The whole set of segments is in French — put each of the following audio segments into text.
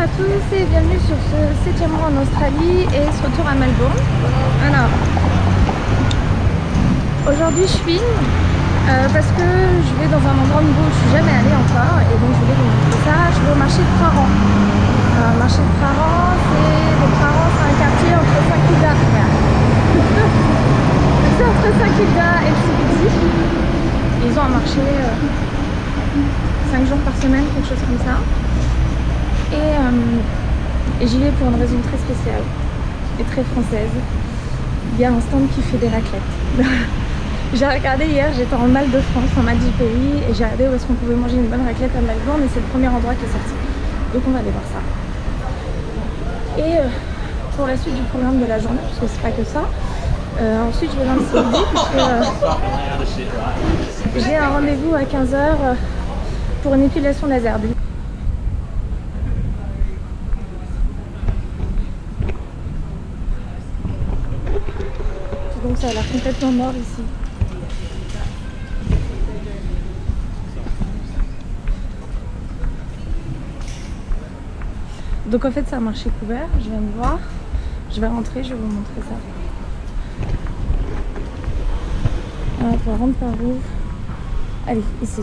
à tous et bienvenue sur ce 7e mois en Australie et ce retour à Melbourne. Alors, aujourd'hui je filme parce que je vais dans un endroit nouveau où je suis jamais allée encore et donc je voulais vous montrer ça. Je vais au marché de Prahran. Le marché de Prahran, c'est un quartier entre Saint-Kilda c'est entre Saint-Kilda et le CBD. Ils ont un marché 5 jours par semaine, quelque chose comme ça. Et j'y vais pour une raison très spéciale et très française. Il y a un stand qui fait des raclettes. J'ai regardé hier, j'étais en Mal de France, en Mal du pays, et j'ai regardé où est-ce qu'on pouvait manger une bonne raclette à Melbourne, et c'est le premier endroit qui est sorti. Donc on va aller voir ça. Et pour la suite du programme de la journée, parce que c'est pas que ça, ensuite je vais dans le CBD, puisque j'ai un rendez-vous à 15 h pour une épilation laser. Donc ça a l'air complètement mort ici. Donc en fait c'est un marché couvert, je viens de voir. Je vais rentrer, je vais vous montrer ça. Alors, on rentre par où? Allez, ici.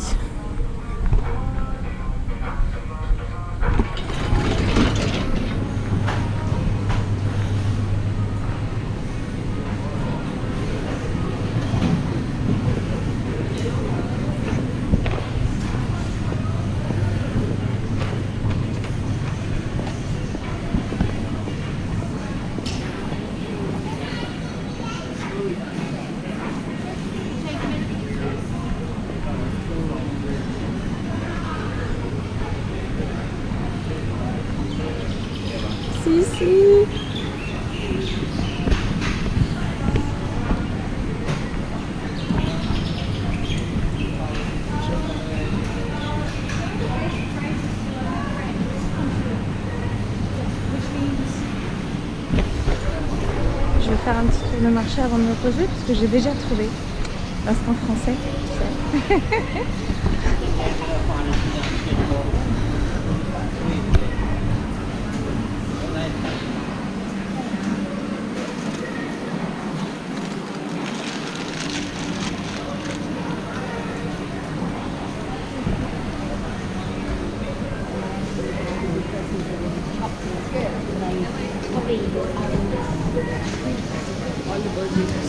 Ici. Je vais faire un petit tour de marché avant de me poser parce que j'ai déjà trouvé l'instant français. Tu sais.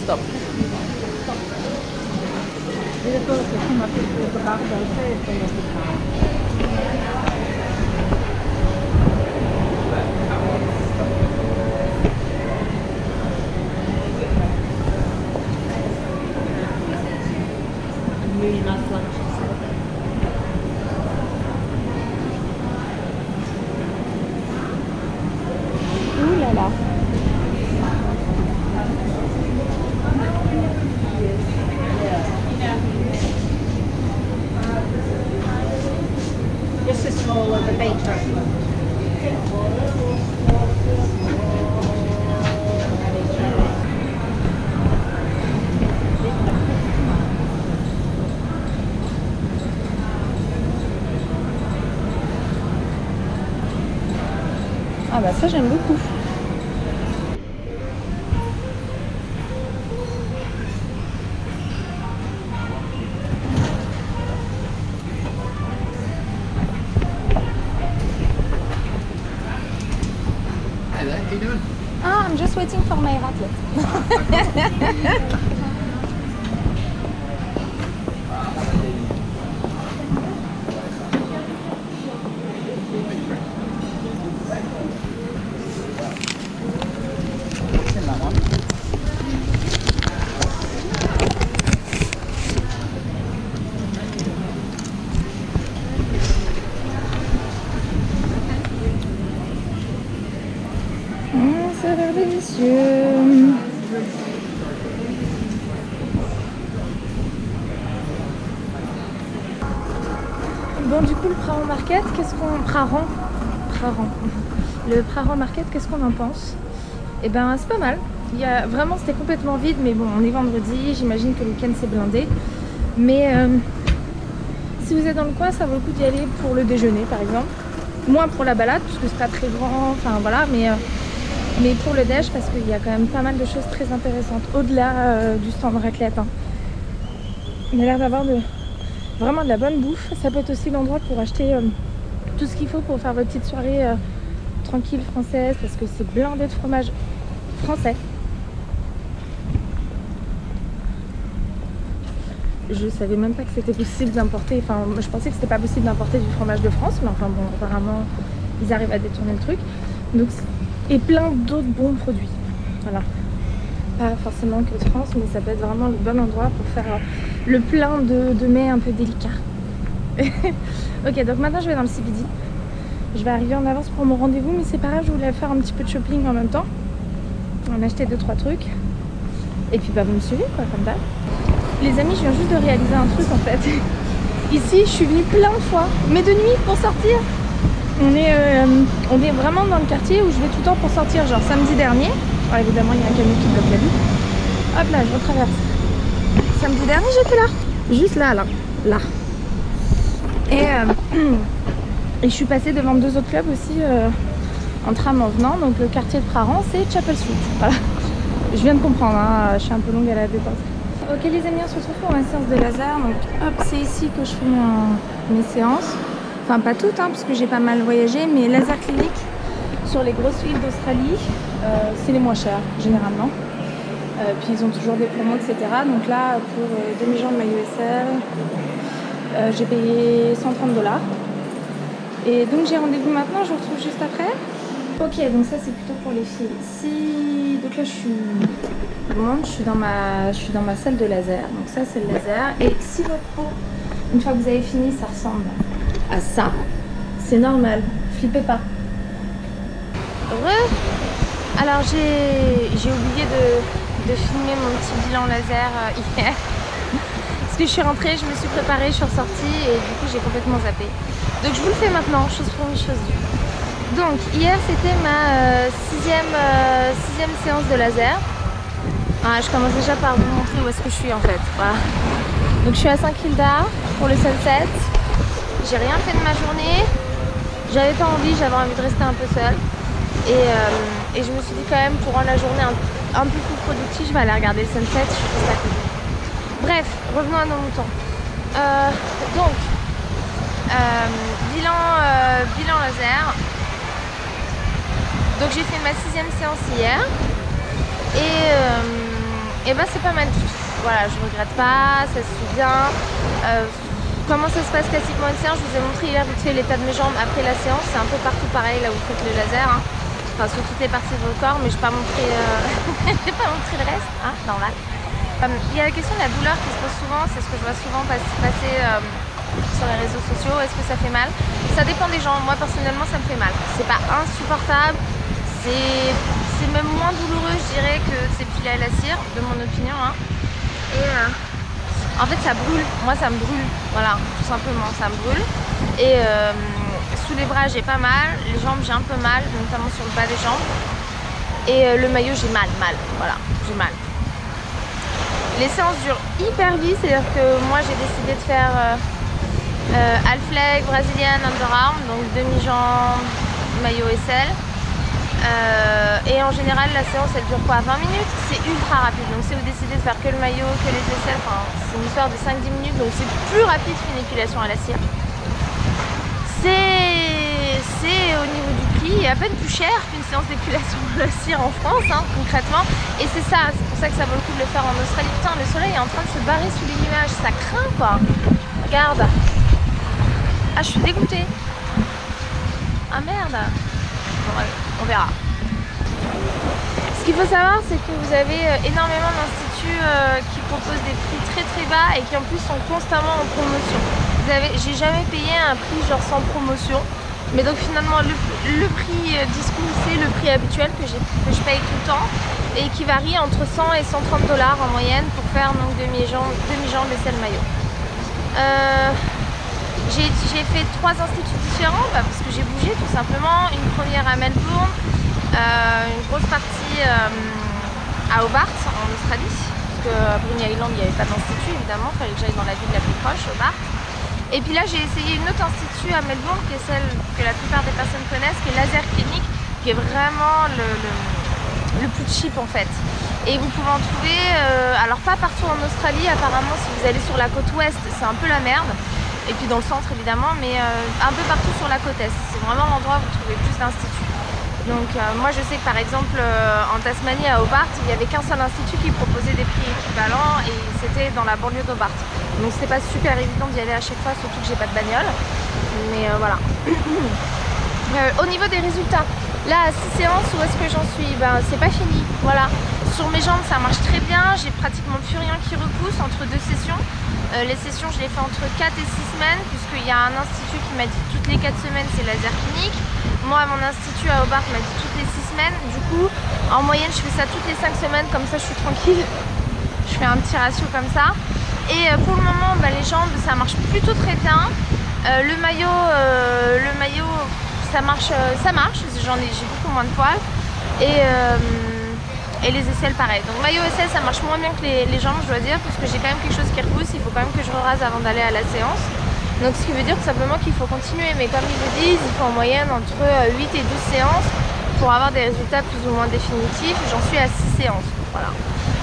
Stop. Really nice lunches. Ouh là là. This is for the baker. Ah bah ça j'aime beaucoup. Hey there, how you doing? Ah, I'm just waiting for my raclette. Ça a l'air délicieux. Bon, du coup, le Prahran Market, qu'est-ce qu'on... Prahran. Le Prahran Market, qu'est-ce qu'on en pense? Eh ben, c'est pas mal. Il y a... Vraiment, c'était complètement vide, mais bon, on est vendredi, j'imagine que le week-end c'est blindé. Mais si vous êtes dans le coin, ça vaut le coup d'y aller pour le déjeuner, par exemple. Moins pour la balade, parce que c'est pas très grand, enfin voilà, mais pour le déj, parce qu'il y a quand même pas mal de choses très intéressantes, au-delà du stand raclette. Hein. Il a l'air d'avoir vraiment de la bonne bouffe. Ça peut être aussi l'endroit pour acheter tout ce qu'il faut pour faire votre petite soirée tranquille française, parce que c'est blindé de fromage français. Je savais même pas que c'était possible d'importer, enfin je pensais que c'était pas possible d'importer du fromage de France, mais enfin bon, apparemment ils arrivent à détourner le truc. Donc, et plein d'autres bons produits, voilà. Pas forcément que de France, mais ça peut être vraiment le bon endroit pour faire le plein de mets un peu délicats. Ok, donc maintenant je vais dans le CBD. Je vais arriver en avance pour mon rendez-vous, mais c'est pas grave, je voulais faire un petit peu de shopping en même temps. On a acheté 2-3 trucs. Et puis bah vous me suivez quoi, comme d'hab. Les amis, je viens juste de réaliser un truc en fait. Ici, je suis venue plein de fois, mais de nuit pour sortir. On est vraiment dans le quartier où je vais tout le temps pour sortir, genre samedi dernier. Alors, évidemment, il y a un camion qui bloque la vue. Hop là, je retraverse. Samedi dernier, j'étais là. Juste là. Et je suis passée devant 2 autres clubs aussi en tram en venant. Donc le quartier de Praran, c'est Chapel Street. Voilà. Je viens de comprendre, hein, je suis un peu longue à la détente. Ok les amis, on se retrouve pour ma séance de laser. Donc hop, c'est ici que je fais mes séances. Enfin pas toutes, hein, parce que j'ai pas mal voyagé, mais laser clinique sur les grosses villes d'Australie, c'est les moins chers généralement. Puis ils ont toujours des promos, etc. Donc là, pour demi-jambe maillot SL, j'ai payé 130 $. Et donc j'ai rendez-vous maintenant, je vous retrouve juste après. Ok, donc ça c'est plutôt pour les filles. Donc là je suis dans ma salle de laser. Donc ça c'est le laser. Et si votre peau, une fois que vous avez fini, ça ressemble à ça, c'est normal, flippez pas. Alors j'ai oublié de filmer mon petit bilan laser hier. Parce que je suis rentrée, je me suis préparée, je suis ressortie et du coup j'ai complètement zappé. Donc je vous le fais maintenant, chose promise, chose due. Donc hier c'était ma sixième séance de laser. Ah, je commence déjà par vous montrer où est-ce que je suis en fait. Voilà. Donc je suis à Saint-Kilda pour le sunset. J'ai rien fait de ma journée. J'avais pas envie, j'avais envie de rester un peu seule. Et je me suis dit quand même pour rendre la journée un peu plus productive, je vais aller regarder le sunset, je suis juste à côté. Bref, revenons à nos moutons. Bilan laser. Donc j'ai fait ma 6e séance hier. Et ben c'est pas mal du tout. Voilà, je regrette pas, ça se suit bien. Comment ça se passe classiquement une séance? Je vous ai montré hier vite fait l'état de mes jambes après la séance. C'est un peu partout pareil là où vous faites le laser. Hein. Enfin sur toutes les parties de votre corps, mais je n'ai pas montré le reste, hein, normal. Il y a la question de la douleur qui se pose souvent, c'est ce que je vois souvent passer sur les réseaux sociaux. Est-ce que ça fait mal? Ça dépend des gens. Moi personnellement ça me fait mal. C'est pas insupportable, c'est même moins douloureux je dirais que ces pilets à la cire, de mon opinion. Hein. Et en fait ça brûle, moi ça me brûle, voilà, tout simplement ça me brûle. Et sous les bras j'ai pas mal, les jambes j'ai un peu mal, notamment sur le bas des jambes. Et le maillot j'ai mal, voilà, j'ai mal. Les séances durent hyper vite, c'est-à-dire que moi j'ai décidé de faire half leg, brazilian, underarm, donc demi-jambe, maillot SL. Et en général la séance elle dure quoi, 20 minutes, c'est ultra rapide. Donc si vous décidez de faire que le maillot, que les aisselles, enfin, c'est une histoire de 5-10 minutes, donc c'est plus rapide qu'une épilation à la cire. C'est au niveau du prix à peine plus cher qu'une séance d'épilation à la cire en France, hein, concrètement. Et c'est ça, c'est pour ça que ça vaut le coup de le faire en Australie. Putain, le soleil est en train de se barrer sous les nuages, ça craint quoi. Regarde. Ah, je suis dégoûtée. Ah merde. Bon, on verra. Ce qu'il faut savoir, c'est que vous avez énormément d'instituts qui proposent des prix très très bas et qui en plus sont constamment en promotion. J'ai jamais payé un prix genre sans promotion, mais donc finalement le prix discount c'est le prix habituel que je paye tout le temps et qui varie entre 100 et 130 $ en moyenne pour faire donc demi-jambe aisselle maillot. J'ai fait 3 instituts différents parce que j'ai bougé tout simplement. Une première à Melbourne, une grosse partie à Hobart en Australie, parce qu'à Bruny Island il n'y avait pas d'institut évidemment, il fallait que j'aille dans la ville la plus proche, Hobart. Et puis là j'ai essayé une autre institut à Melbourne qui est celle que la plupart des personnes connaissent, qui est Laser Clinic, qui est vraiment le plus cheap en fait. Et vous pouvez en trouver, alors pas partout en Australie apparemment, si vous allez sur la côte ouest c'est un peu la merde. Et puis dans le centre évidemment, mais un peu partout sur la côte est. C'est vraiment l'endroit où vous trouvez plus d'instituts. Donc moi je sais que par exemple en Tasmanie à Hobart, il n'y avait qu'un seul institut qui proposait des prix équivalents et c'était dans la banlieue d'Hobart. Donc c'était pas super évident d'y aller à chaque fois, surtout que j'ai pas de bagnole. Mais voilà. Au niveau des résultats, là à 6 séances, où est-ce que j'en suis? Ben c'est pas fini, voilà. Sur mes jambes ça marche très bien, j'ai pratiquement plus rien qui repousse entre 2 sessions. Les sessions je les fais entre 4 et 6 semaines puisqu'il y a un institut qui m'a dit toutes les 4 semaines c'est Laser Clinic. Moi mon institut à Hobart m'a dit toutes les 6 semaines. Du coup en moyenne je fais ça toutes les 5 semaines, comme ça je suis tranquille. Je fais un petit ratio comme ça. Et pour le moment les jambes ça marche plutôt très bien. Le maillot ça marche, j'ai beaucoup moins de poils. Et les aisselles pareil. Donc maillot aisselle ça marche moins bien que les jambes je dois dire, parce que j'ai quand même quelque chose qui repousse, il faut quand même que je rase avant d'aller à la séance. Donc ce qui veut dire tout simplement qu'il faut continuer, mais comme ils le disent, il faut en moyenne entre 8 et 12 séances pour avoir des résultats plus ou moins définitifs. J'en suis à 6 séances, voilà.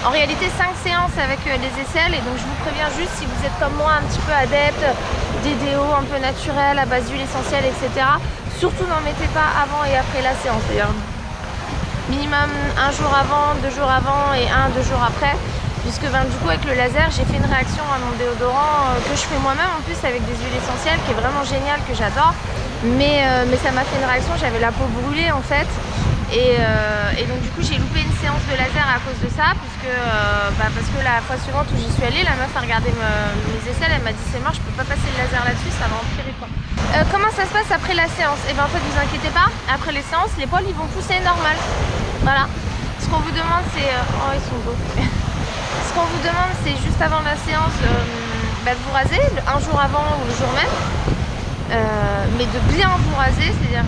En réalité 5 séances avec les aisselles, et donc je vous préviens juste si vous êtes comme moi un petit peu adepte des déos un peu naturels à base d'huile essentielle, etc. Surtout n'en mettez pas avant et après la séance d'ailleurs. Minimum 1 jour avant, 2 jours avant et 2 jours après, puisque du coup avec le laser j'ai fait une réaction à mon déodorant que je fais moi-même en plus avec des huiles essentielles, qui est vraiment génial, que j'adore, mais ça m'a fait une réaction, j'avais la peau brûlée en fait, et donc du coup j'ai loupé une séance de laser à cause de ça, parce que la fois suivante où j'y suis allée, la meuf a regardé mes aisselles, elle m'a dit c'est mort, je peux pas passer le laser là-dessus, ça va empirer quoi. Comment ça se passe après la séance? Et bien en fait vous inquiétez pas, après les séances les poils ils vont pousser normal. Voilà. Ce qu'on vous demande c'est... oh ils sont beaux. Ce qu'on vous demande c'est juste avant la séance de vous raser, un jour avant ou le jour même. Mais de bien vous raser, c'est-à-dire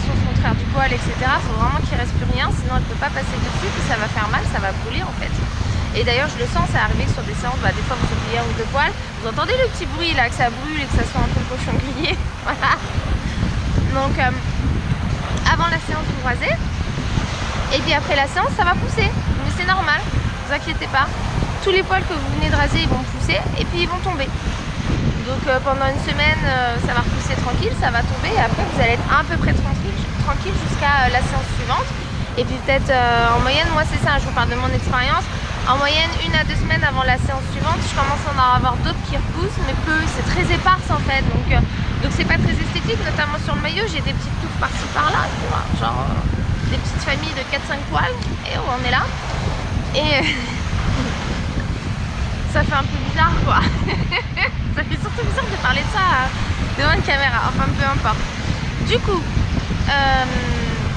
sauf contraire du poil, etc. Il faut vraiment qu'il reste plus rien, sinon elle ne peut pas passer dessus, puis ça va faire mal, ça va brûler en fait. Et d'ailleurs je le sens, ça arrive sur des séances, des fois vous oubliez 1 ou 2 poils, vous entendez le petit bruit là, que ça brûle et que ça soit un peu le cochon grillé. Voilà. Donc avant la séance vous rasez, et puis après la séance ça va pousser, mais c'est normal, ne vous inquiétez pas. Tous les poils que vous venez de raser ils vont pousser et puis ils vont tomber. Donc pendant une semaine ça va repousser tranquille, ça va tomber, et après vous allez être à peu près tranquille jusqu'à la séance suivante. Et puis peut-être en moyenne, moi c'est ça, je vous parle de mon expérience, en moyenne 1 à 2 semaines avant la séance suivante, je commence à en avoir d'autres qui repoussent, mais peu, c'est très éparse en fait, donc c'est pas très esthétique, notamment sur le maillot, j'ai des petites touffes par-ci par-là, genre des petites familles de 4-5 poils, et on est là, et ça fait un peu bizarre quoi. Ça fait surtout bizarre de parler de ça devant une caméra, enfin peu importe. Du coup,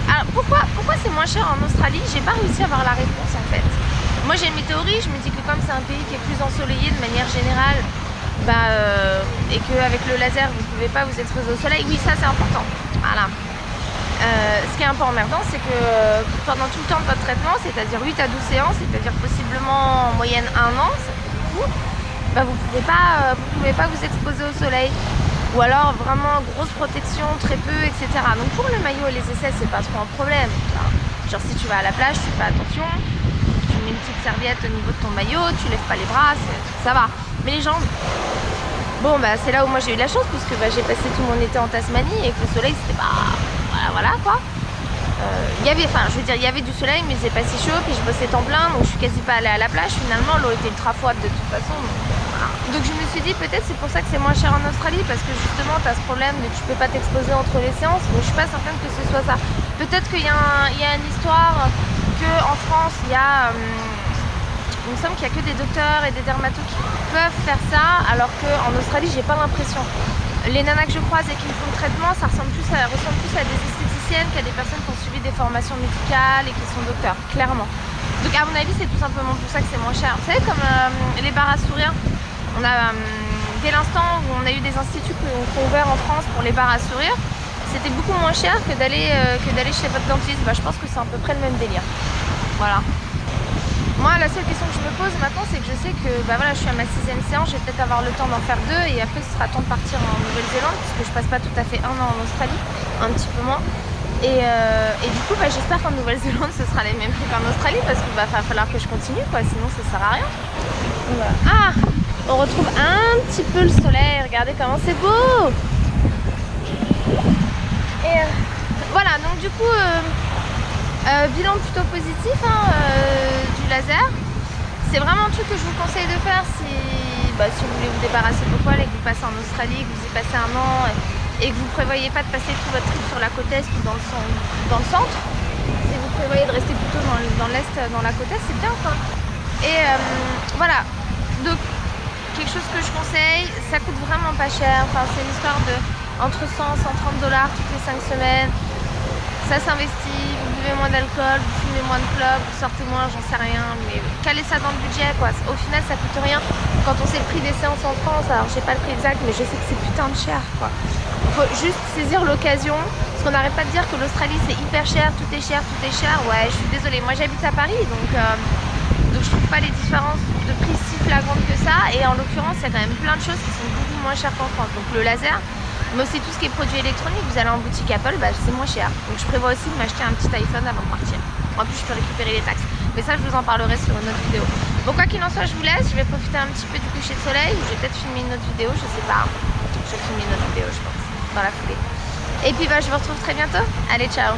alors pourquoi c'est moins cher en Australie? J'ai pas réussi à avoir la réponse en fait. Moi j'ai mes théories, je me dis que comme c'est un pays qui est plus ensoleillé de manière générale, et qu'avec le laser vous pouvez pas vous exposer au soleil, oui ça c'est important, voilà. Ce qui est un peu emmerdant, c'est que pendant tout le temps de votre traitement, c'est-à-dire 8 à 12 séances, c'est-à-dire possiblement en moyenne 1 an, vous pouvez pas vous exposer au soleil, ou alors vraiment grosse protection, très peu, etc. Donc pour le maillot et les aisselles c'est pas trop un problème. Genre si tu vas à la plage, tu fais attention, tu mets une petite serviette au niveau de ton maillot, tu lèves pas les bras, ça va. Mais les jambes, bon c'est là où moi j'ai eu de la chance, puisque j'ai passé tout mon été en Tasmanie et que le soleil c'était pas... voilà quoi. Il y avait du soleil, mais c'est pas si chaud, puis je bossais temps plein, donc je suis quasi pas allée à la plage. Finalement l'eau était ultra froide de toute façon, donc je me suis dit peut-être c'est pour ça que c'est moins cher en Australie, parce que justement tu as ce problème de tu peux pas t'exposer entre les séances. Donc je suis pas certaine que ce soit ça. Peut-être qu'il y a une histoire qu'en France il me semble qu'il y a que des docteurs et des dermatos qui peuvent faire ça, alors qu'en Australie j'ai pas l'impression. Les nanas que je croise et qui me font le traitement, ça ressemble plus à des esthéticiennes qu'à des personnes qui ont suivi des formations médicales et qui sont docteurs, clairement. Donc à mon avis c'est tout simplement pour ça que c'est moins cher. Vous savez, comme les bars à sourire, on a dès l'instant où on a eu des instituts qui ont ouvert en France pour les bars à sourire, c'était beaucoup moins cher que d'aller chez votre dentiste. Je pense que c'est à peu près le même délire. Voilà. Moi, la seule question que je me pose maintenant, c'est que je sais que bah voilà, je suis à ma 6e séance, je vais peut-être avoir le temps d'en faire 2 et après ce sera temps de partir en Nouvelle-Zélande puisque je passe pas tout à fait 1 an en Australie, un petit peu moins. Et du coup, bah, j'espère qu'en Nouvelle-Zélande, ce sera les mêmes prix qu'en Australie parce qu'il va falloir que je continue, quoi, sinon ça sert à rien. Voilà. Ah, on retrouve un petit peu le soleil, regardez comment c'est beau. Et voilà, donc du coup, bilan plutôt positif du laser. C'est vraiment un truc que je vous conseille de faire si vous voulez vous débarrasser de vos poils et que vous passez en Australie, que vous y passez 1 an et que vous prévoyez pas de passer tout votre trip sur la côte est ou dans le centre. Si vous prévoyez de rester plutôt dans l'est, dans la côte est, c'est bien quoi. Et voilà, donc quelque chose que je conseille, ça coûte vraiment pas cher, enfin c'est une histoire de entre 100 et 130 $ toutes les 5 semaines. Ça s'investit, vous buvez moins d'alcool, vous fumez moins de clopes, vous sortez moins, j'en sais rien, mais calez ça dans le budget quoi. Au final ça coûte rien quand on sait le prix des séances en France. Alors j'ai pas le prix exact mais je sais que c'est putain de cher quoi. Il faut juste saisir l'occasion, parce qu'on n'arrête pas de dire que l'Australie c'est hyper cher, tout est cher, tout est cher. Ouais, je suis désolée, moi j'habite à Paris donc je trouve pas les différences de prix si flagrantes que ça, et en l'occurrence il y a quand même plein de choses qui sont beaucoup moins chères qu'en France. Donc le laser, mais aussi tout ce qui est produit électronique, vous allez en boutique Apple, c'est moins cher. Donc je prévois aussi de m'acheter un petit iPhone avant de partir. En plus je peux récupérer les taxes, mais ça je vous en parlerai sur une autre vidéo. Bon, quoi qu'il en soit, je vous laisse, je vais profiter un petit peu du coucher de soleil, ou je vais peut-être filmer une autre vidéo, je sais pas. Je vais filmer une autre vidéo je pense, dans la foulée. Et puis je vous retrouve très bientôt. Allez, ciao.